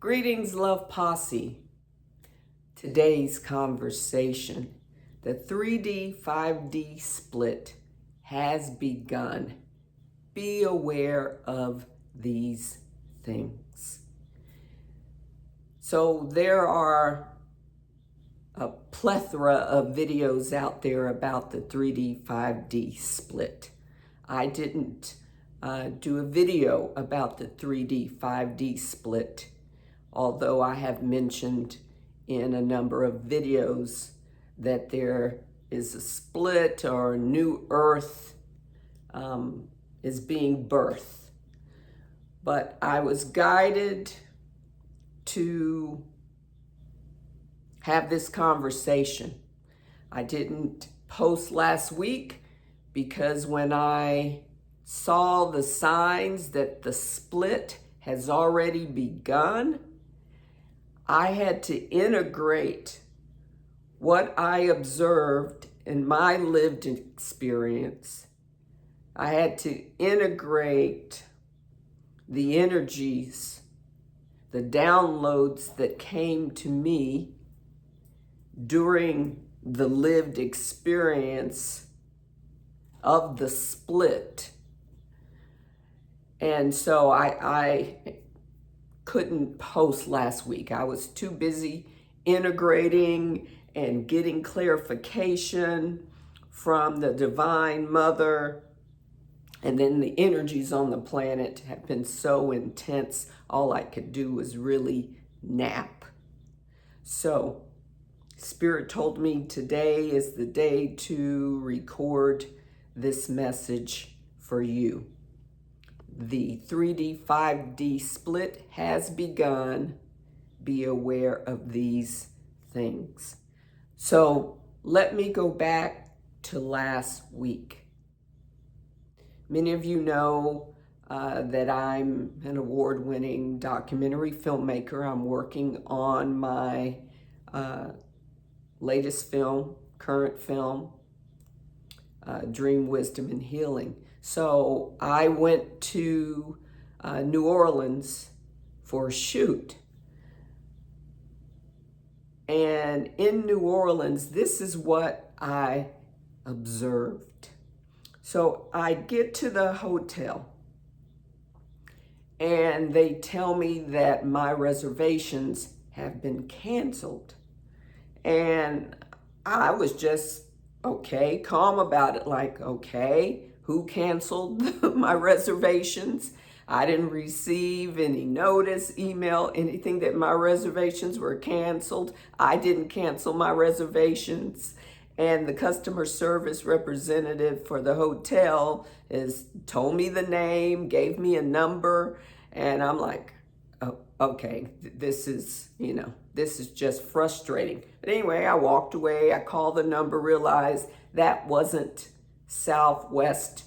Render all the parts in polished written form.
Greetings, Love Posse. Today's conversation, the 3D, 5D split has begun. Be aware of these things. So there are a plethora of videos out there about the 3D, 5D split. I didn't do a video about the 3D, 5D split, although I have mentioned in a number of videos that there is a split or a new earth is being birthed. But I was guided to have this conversation. I didn't post last week because when I saw the signs that the split has already begun, I had to integrate what I observed in my lived experience. I had to integrate the energies, the downloads that came to me during the lived experience of the split. And so I couldn't post last week. I was too busy integrating and getting clarification from the Divine Mother. And then the energies on the planet have been so intense, all I could do was really nap. So Spirit told me today is the day to record this message for you. The 3D, 5D split has begun. Be aware of these things. So let me go back to last week. Many of you know that I'm an award-winning documentary filmmaker. I'm working on my latest film, current film, Dream, Wisdom, and Healing. So I went to New Orleans for a shoot. And in New Orleans, this is what I observed. So I get to the hotel and they tell me that my reservations have been canceled. And I was just, okay, calm about it, like, okay, who canceled my reservations? I didn't receive any notice, email, anything that my reservations were canceled. I didn't cancel my reservations. And the customer service representative for the hotel told me the name, gave me a number, and I'm like, oh, okay, this is just frustrating. But anyway, I walked away, I called the number, realized that wasn't Southwest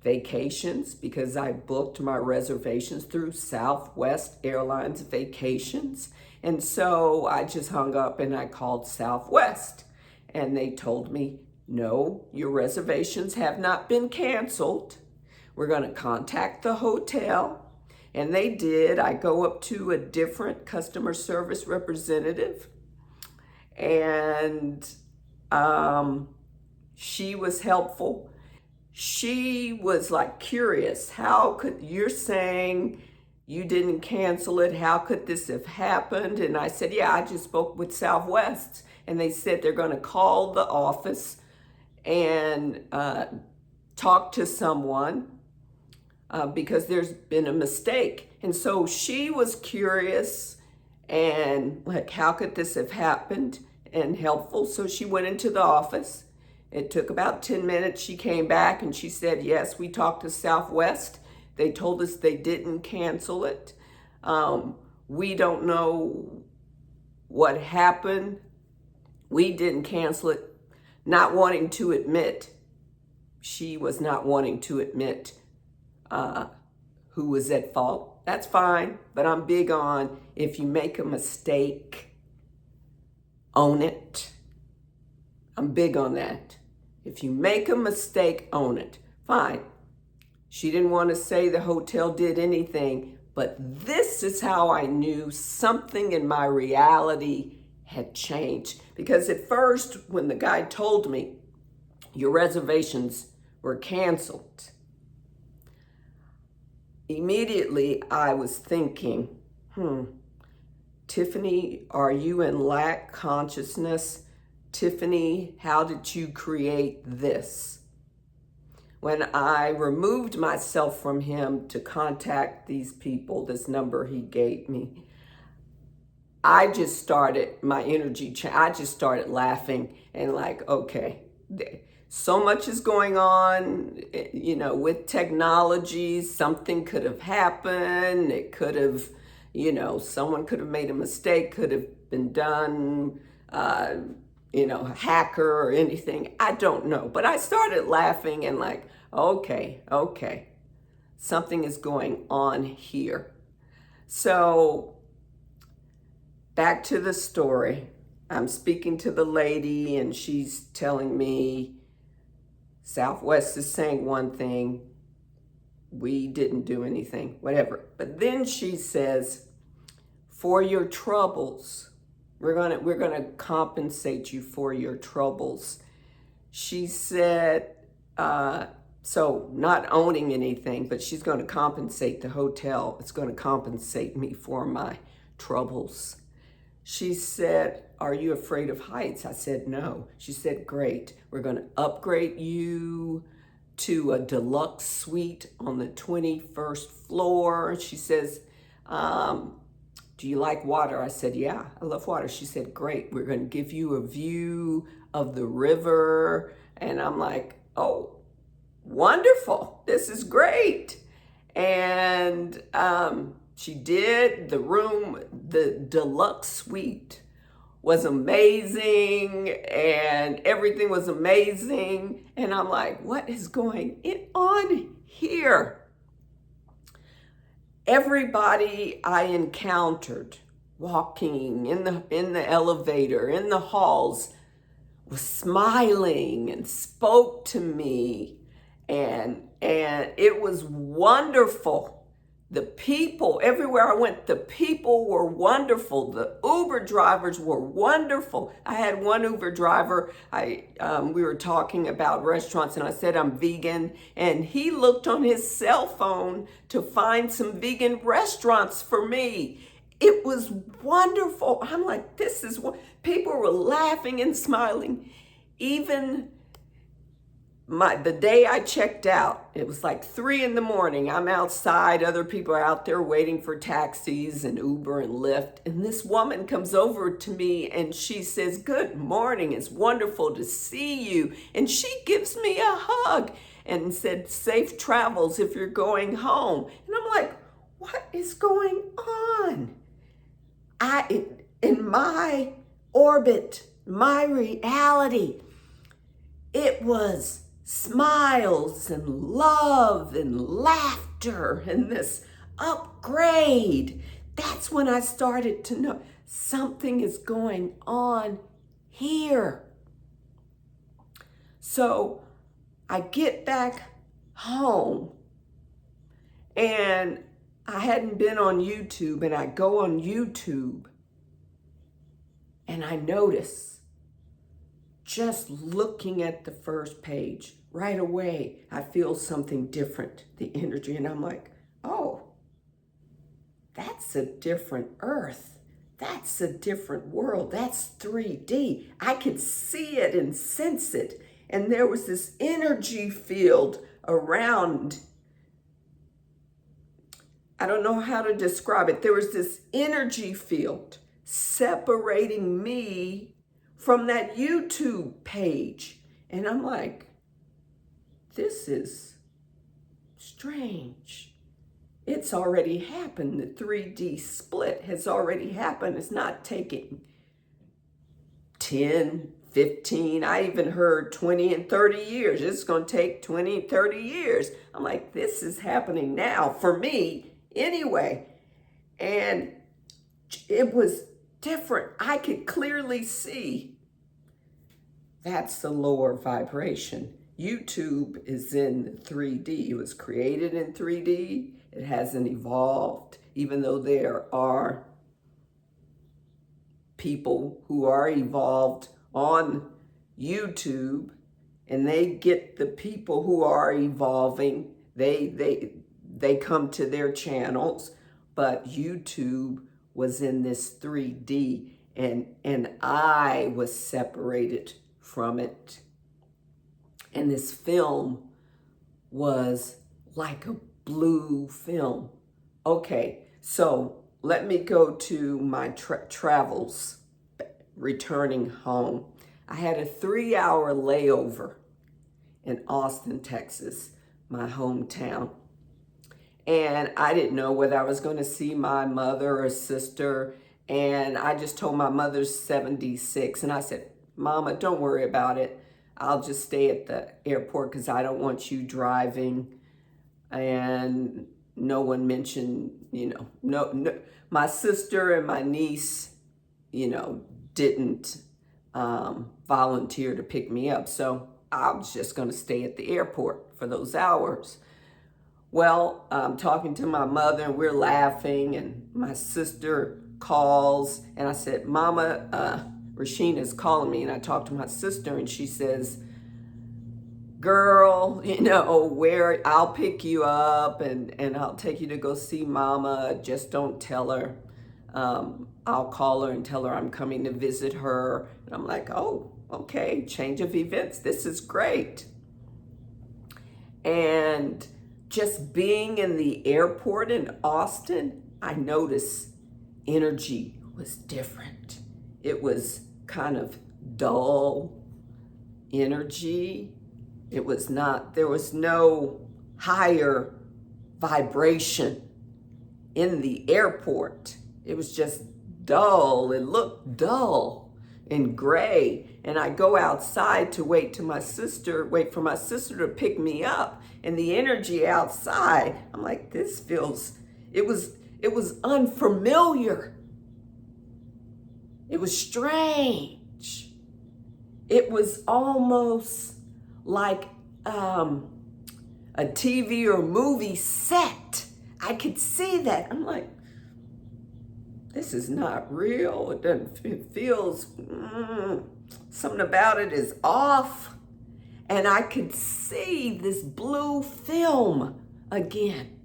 Vacations because I booked my reservations through Southwest Airlines Vacations. And so I just hung up and I called Southwest. And they told me, no, your reservations have not been canceled. We're going to contact the hotel. And they did. I go up to a different customer service representative. And she was helpful. She was like curious. You're saying you didn't cancel it. How could this have happened? And I said, yeah, I just spoke with Southwest. And they said they're going to call the office and talk to someone because there's been a mistake. And so she was curious and like, how could this have happened, and helpful. So she went into the office. It took about 10 minutes. She came back and she said, yes, we talked to Southwest. They told us they didn't cancel it. We don't know what happened. We didn't cancel it. Not wanting to admit, she was not wanting to admit who was at fault. That's fine, but I'm big on if you make a mistake, own it. I'm big on that. If you make a mistake, own it. Fine. She didn't want to say the hotel did anything. But this is how I knew something in my reality had changed. Because at first, when the guy told me, your reservations were canceled, immediately I was thinking, Tyffany, are you in lack consciousness? Tyffany, how did you create this? When I removed myself from him to contact these people, this number he gave me, I just started, my energy I just started laughing and like, okay, so much is going on, with technology. Something could have happened. It could have, someone could have made a mistake, could have been done, a hacker or anything. I don't know. But I started laughing and like, okay, something is going on here. So back to the story. I'm speaking to the lady and she's telling me Southwest is saying one thing, we didn't do anything, whatever. But then she says, for your troubles, we're gonna compensate you for your troubles. She said, so not owning anything, but she's going to compensate the hotel. It's going to compensate me for my troubles. She said, are you afraid of heights? I said, no. She said, great. We're going to upgrade you to a deluxe suite on the 21st floor. She says, do you like water? I said, yeah, I love water. She said, great. We're going to give you a view of the river. And I'm like, oh, wonderful. This is great. And she did. The deluxe suite was amazing and everything was amazing. And I'm like, what is going on here? Everybody I encountered walking in the elevator, in the halls, was smiling and spoke to me, and it was wonderful. The people, everywhere I went, the people were wonderful. The Uber drivers were wonderful. I had one Uber driver, we were talking about restaurants and I said I'm vegan, and he looked on his cell phone to find some vegan restaurants for me. It was wonderful. I'm like, this is what, people were laughing and smiling. Even the day I checked out, it was like 3 a.m. I'm outside, other people are out there waiting for taxis and Uber and Lyft. And this woman comes over to me and she says, good morning, it's wonderful to see you. And she gives me a hug and said, safe travels if you're going home. And I'm like, what is going on? In my orbit, my reality, it was smiles and love and laughter and this upgrade. That's when I started to know something is going on here. So I get back home and I hadn't been on YouTube, and I go on YouTube and I notice, just looking at the first page, right away, I feel something different, the energy. And I'm like, oh, that's a different earth. That's a different world. That's 3D. I could see it and sense it. And there was this energy field around. I don't know how to describe it. There was this energy field separating me from that YouTube page. And I'm like, this is strange. It's already happened. The 3D split has already happened. It's not taking 10, 15, I even heard 20 and 30 years. It's going to take 20, 30 years. I'm like, this is happening now for me anyway. And it was different. I could clearly see that's the lower vibration. YouTube is in 3D. It was created in 3D. It hasn't evolved. even though there are people who are evolved on YouTube, and they get the people who are evolving, they come to their channels, but YouTube was in this 3D, and I was separated from it. And this film was like a blue film. Okay, so let me go to my travels returning home. I had a 3-hour layover in Austin, Texas, my hometown. And I didn't know whether I was going to see my mother or sister. And I just told my mother's 76. And I said, Mama, don't worry about it. I'll just stay at the airport because I don't want you driving. And no one mentioned, no, my sister and my niece, didn't volunteer to pick me up. So I was just going to stay at the airport for those hours. Well, I'm talking to my mother and we're laughing, and my sister calls and I said, Mama, Rashina's calling me. And I talked to my sister and she says, girl, where I'll pick you up and I'll take you to go see Mama. Just don't tell her. I'll call her and tell her I'm coming to visit her. And I'm like, oh, okay, change of events. This is great. And just being in the airport in Austin, I noticed energy was different. It was kind of dull energy. It was not, there was no higher vibration in the airport. It was just dull. It looked dull and gray. And I go outside to wait for my sister to pick me up. And the energy outside, I'm like, this feels, it was unfamiliar. It was strange. It was almost like a TV or movie set. I could see that. I'm like, this is not real. It feels, something about it is off. And I could see this blue film again.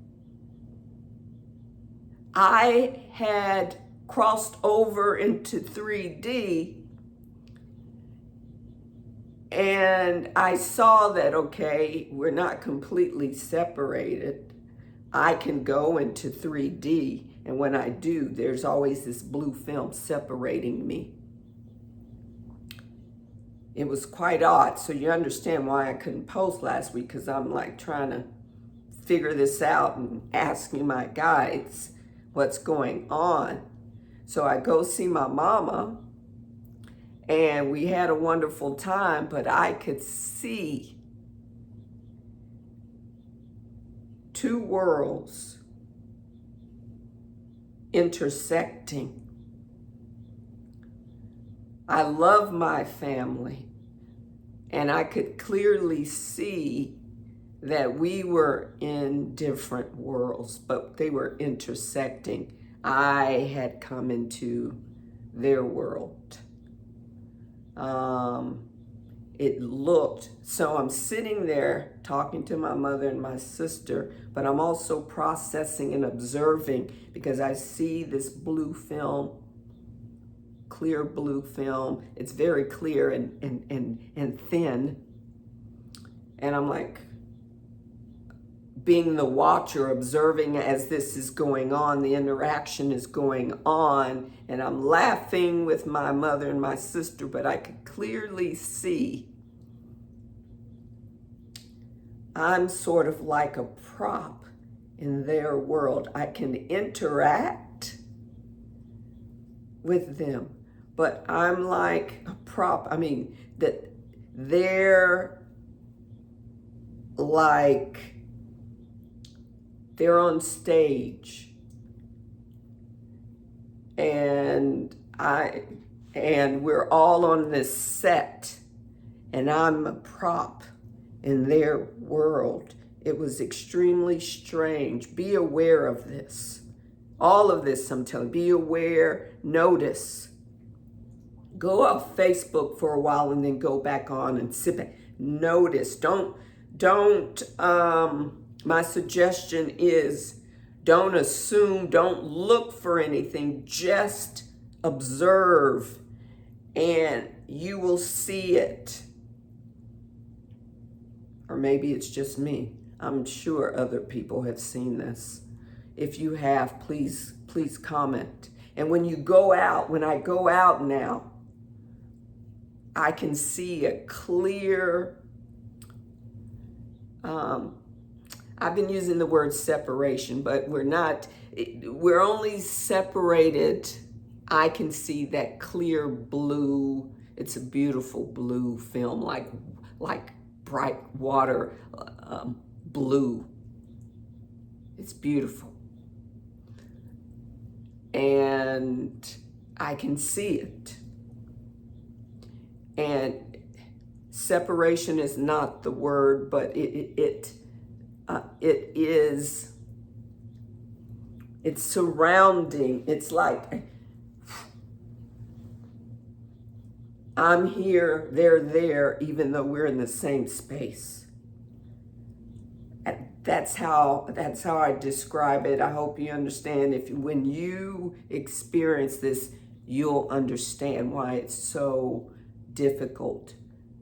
I had crossed over into 3D and I saw that, okay, we're not completely separated. I can go into 3D, and when I do, there's always this blue film separating me. It was quite odd, so you understand why I couldn't post last week, because I'm like trying to figure this out and asking my guides what's going on. So I go see my mama, and we had a wonderful time, but I could see two worlds intersecting. I love my family, and I could clearly see that we were in different worlds, but they were intersecting. I had come into their world. It looked, so I'm sitting there talking to my mother and my sister, but I'm also processing and observing, because I see this blue film, clear blue film. It's very clear and thin. And I'm like, being the watcher, observing as this is going on, the interaction is going on, and I'm laughing with my mother and my sister, but I could clearly see I'm sort of like a prop in their world. I can interact with them, but I'm like a prop. I mean, that they're like, they're on stage, and we're all on this set, and I'm a prop in their world. It was extremely strange. Be aware of this. All of this, I'm telling you, be aware, notice. Go off Facebook for a while and then go back on and sit back. Notice. My suggestion is don't assume, don't look for anything. Just observe and you will see it. Or maybe it's just me. I'm sure other people have seen this. If you have, please comment. And when you go out, when I go out now, I can see a clear, I've been using the word separation, but we're only separated. I can see that clear blue. It's a beautiful blue film, like bright water blue. It's beautiful. And I can see it. And separation is not the word, but it's surrounding. It's like I'm here, they're there, even though we're in the same space. That's how I describe it. I hope you understand. When you experience this, you'll understand why it's so difficult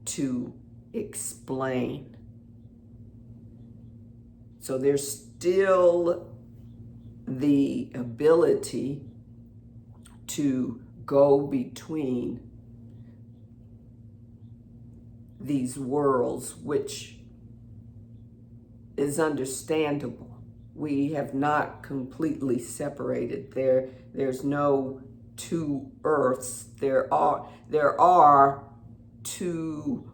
to explain. So there's still the ability to go between these worlds, which is understandable. We have not completely separated. There's no two earths. There are two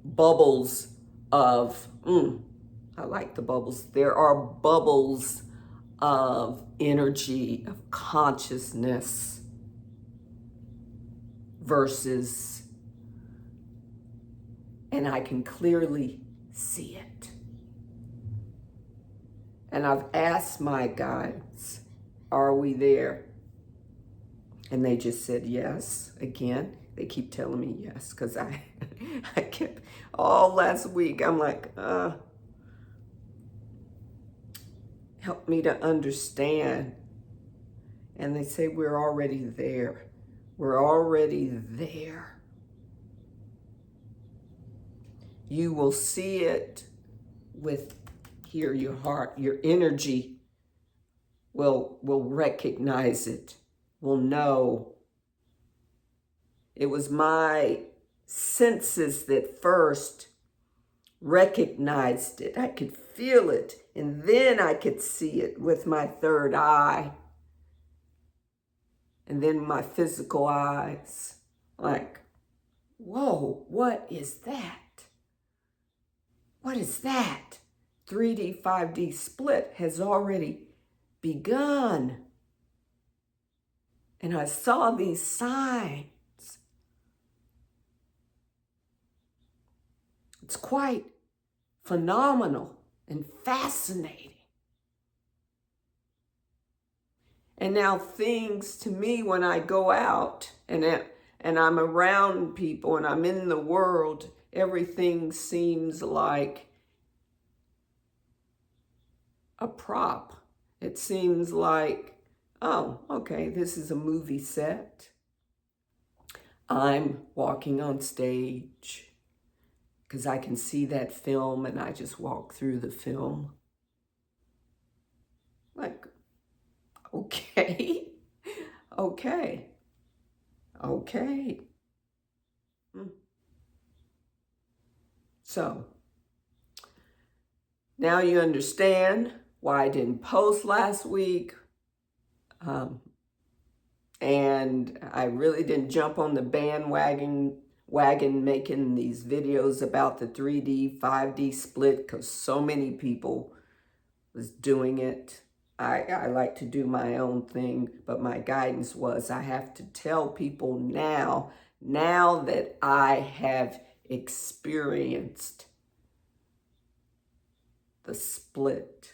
bubbles of, I like the bubbles. There are bubbles of energy, of consciousness versus, and I can clearly see it. And I've asked my guides, are we there? And they just said yes. Again, they keep telling me yes, because I kept, all last week, I'm like, help me to understand. And they say, we're already there. We're already there. You will see it here, your heart, your energy will recognize it, will know. It was my senses that first recognized it. I could feel it, and then I could see it with my third eye, and then my physical eyes, like, whoa, what is that? What is that? 3D, 5D split has already begun. And I saw these signs. It's quite phenomenal and fascinating. And now things to me, when I go out and I'm around people and I'm in the world, everything seems like a prop. It seems like, oh, okay, this is a movie set. I'm walking on stage because I can see that film and I just walk through the film. Like, okay, okay. So, now you understand why I didn't post last week. And I really didn't jump on the bandwagon making these videos about the 3D, 5D split because so many people was doing it. I like to do my own thing, but my guidance was I have to tell people now that I have experienced the split.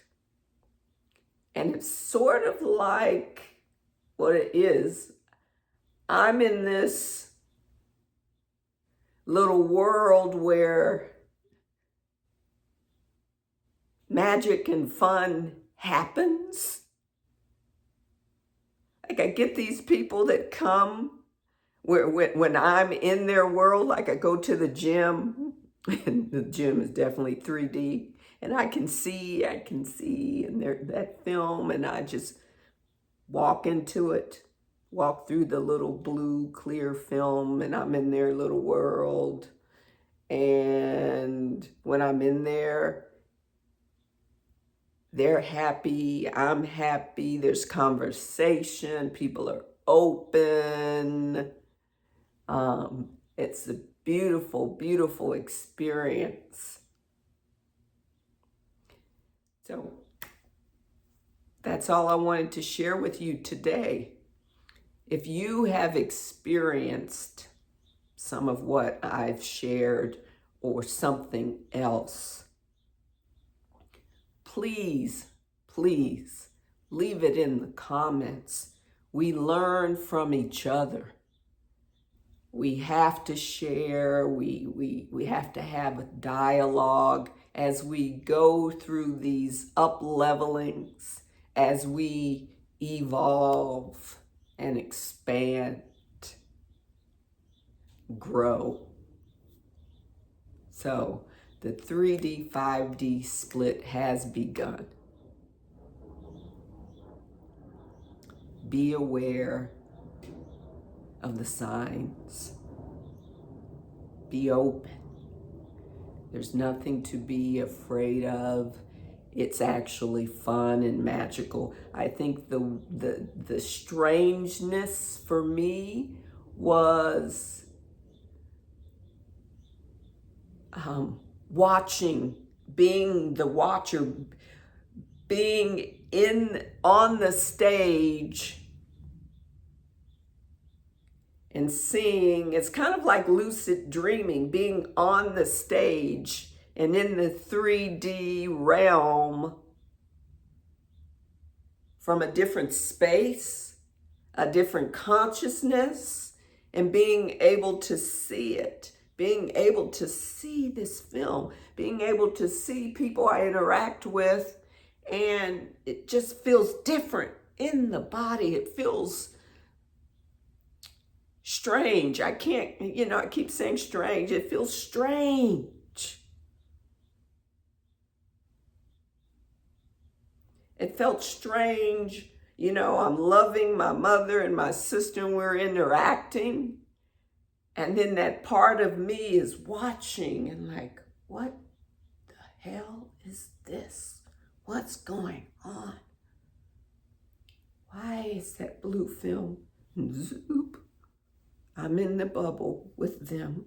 And it's sort of like what it is. I'm in this little world where magic and fun happens. Like I get these people that come when I'm in their world, like I go to the gym, and the gym is definitely 3D, and I can see and that film, and I just walk into it, walk through the little blue clear film, and I'm in their little world. And when I'm in there, they're happy, I'm happy, there's conversation, people are open. It's a beautiful, beautiful experience. So that's all I wanted to share with you today. If you have experienced some of what I've shared or something else, please, please leave it in the comments. We learn from each other. We have to share, we have to have a dialogue as we go through these up-levelings, as we evolve and expand, grow. So the 3D, 5D split has begun. Be aware of the signs. Be open. There's nothing to be afraid of. It's actually fun and magical. I think the strangeness for me was watching, being the watcher, being on the stage and seeing. It's kind of like lucid dreaming, being on the stage and in the 3D realm from a different space, a different consciousness, and being able to see it, being able to see this film, being able to see people I interact with, and it just feels different in the body. It feels strange. I can't, I keep saying strange. It feels strange. It felt strange. I'm loving my mother and my sister, and we're interacting. And then that part of me is watching and like, what the hell is this? What's going on? Why is that blue film? Zoop. I'm in the bubble with them.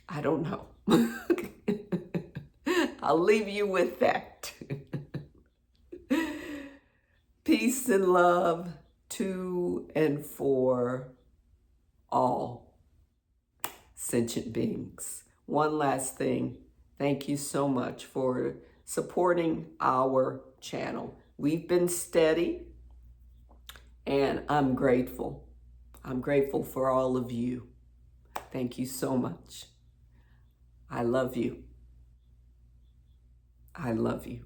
I don't know. I'll leave you with that. Peace and love to and for all sentient beings. One last thing. Thank you so much for supporting our channel. We've been steady, and I'm grateful. I'm grateful for all of you. Thank you so much. I love you. I love you.